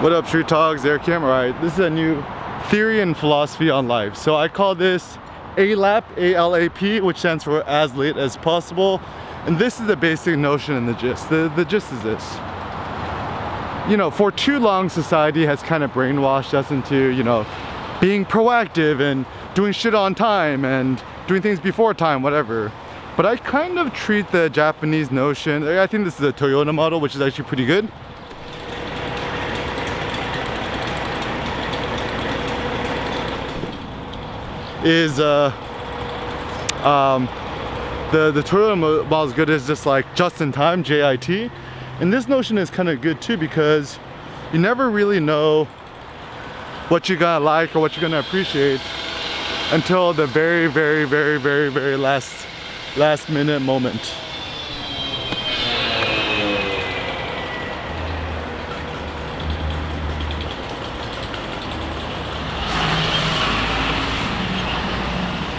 What up, Street Talks, Air Cam? Alright, this is a new theory and philosophy on life. So I call this ALAP, A-L-A-P, which stands for as late as possible. And this is the basic notion and the gist. The gist is this. You know, for too long, society has kind of brainwashed us into, you know, being proactive and doing shit on time and doing things before time, whatever. But I kind of treat the Japanese notion, I think this is a Toyota model, which is actually pretty good. Is the Toyota model is good is just like just in time, JIT. And this notion is kind of good too, because you never really know what you're gonna like or what you're gonna appreciate until the very last minute moment.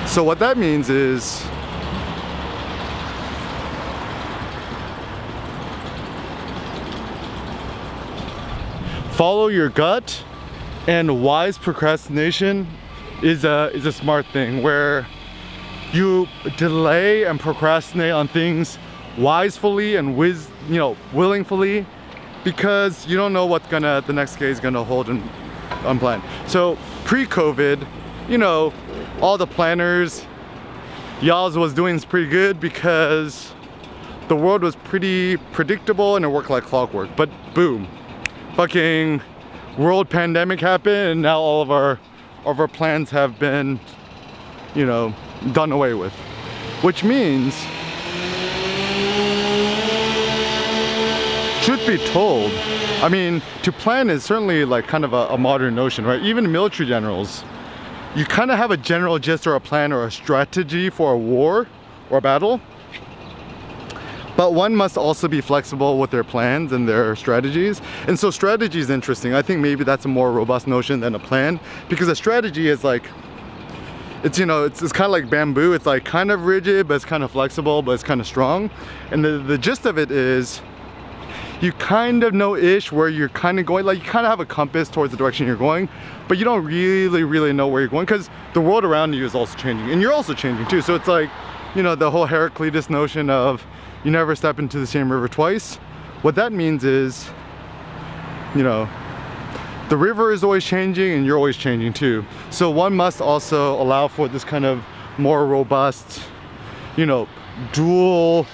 So what that means is follow your gut, and wise procrastination is a smart thing where you delay and procrastinate on things wisely and willingly, because you don't know what the next day is gonna hold and unplanned. So pre-COVID, you know, all the planners, y'all's was doing pretty good because the world was pretty predictable and it worked like clockwork. But boom, fucking world pandemic happened, and now all of our plans have been, you know, done away with. Which means, truth be told, I mean, to plan is certainly like kind of a modern notion, right? Even military generals, you kind of have a general gist or a plan or a strategy for a war or a battle. But one must also be flexible with their plans and their strategies. And so strategy is interesting. I think maybe that's a more robust notion than a plan, because a strategy is like, it's, you know, it's kind of like bamboo. It's like kind of rigid, but it's kind of flexible, but it's kind of strong. And the gist of it is, you kind of know-ish where you're kind of going, like you kind of have a compass towards the direction you're going, but you don't really know where you're going, because the world around you is also changing, and you're also changing too. So it's like, you know, the whole Heraclitus notion of you never step into the same river twice. What that means is, you know, the river is always changing and you're always changing too. So one must also allow for this kind of more robust, you know, dual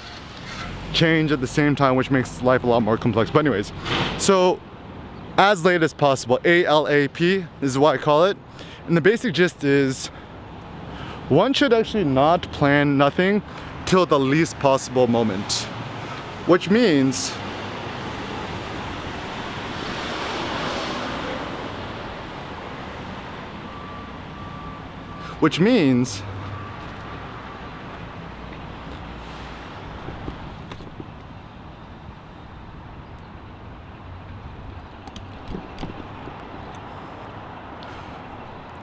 change at the same time, which makes life a lot more complex. But anyways, so as late as possible, ALAP is what I call it. And the basic gist is one should actually not plan nothing till the least possible moment, which means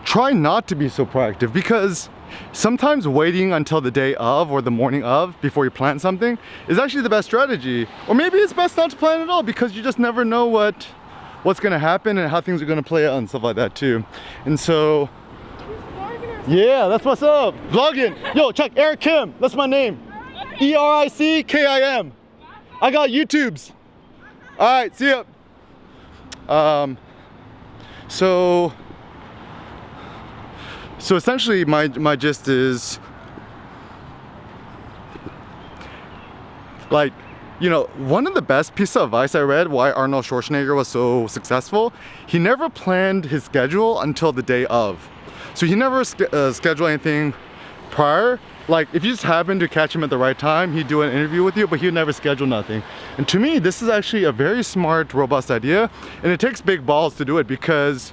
try not to be so proactive, because sometimes waiting until the day of or the morning of before you plan something is actually the best strategy. Or maybe it's best not to plan at all, because you just never know what's gonna happen and how things are gonna play out and stuff like that too. And so, yeah, that's what's up. Vlogging. Yo, check Eric Kim. That's my name. ERICKIM. I got YouTubes. All right, see ya. So essentially my gist is, like, you know, one of the best pieces of advice I read why Arnold Schwarzenegger was so successful, he never planned his schedule until the day of. So he never scheduled anything prior. Like, if you just happen to catch him at the right time, he'd do an interview with you, but he'd never schedule nothing. And to me, this is actually a very smart, robust idea. And it takes big balls to do it, because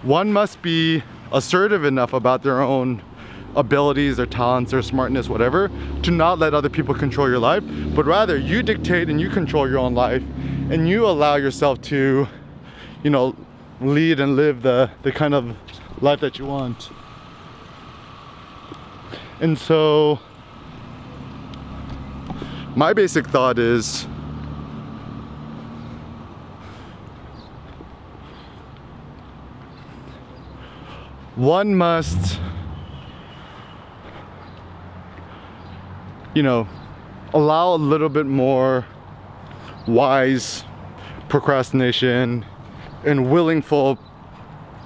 one must be assertive enough about their own abilities, their talents, their smartness, whatever, to not let other people control your life, but rather you dictate and you control your own life, and you allow yourself to, you know, lead and live the kind of life that you want. And so my basic thought is, one must, you know, allow a little bit more wise procrastination and willful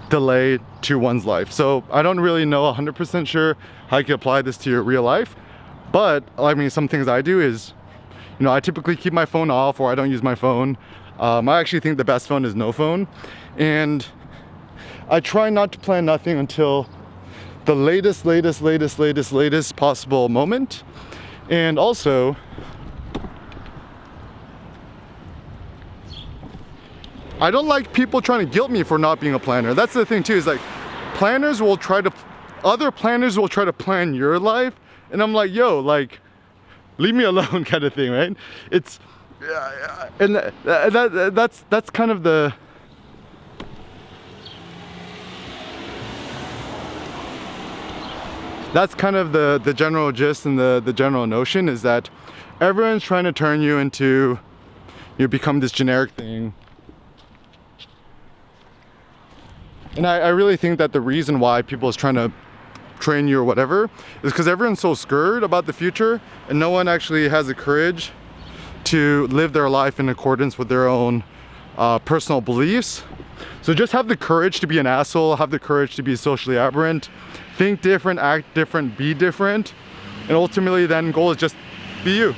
delay to one's life. So I don't really know 100% sure how you can apply this to your real life, but I mean, some things I do is, you know, I typically keep my phone off, or I don't use my phone. I actually think the best phone is no phone, and I try not to plan nothing until the latest possible moment. And also, I don't like people trying to guilt me for not being a planner. That's the thing too, is like other planners will try to plan your life, and I'm like, yo, like, leave me alone kind of thing, right? It's, and that's kind of the, the general gist and the general notion is that everyone's trying to turn you into, you become this generic thing. And I really think that the reason why people is trying to train you or whatever is because everyone's so scared about the future, and no one actually has the courage to live their life in accordance with their own personal beliefs. So just have the courage to be an asshole, have the courage to be socially aberrant, think different, act different, be different, and ultimately then goal is just be you.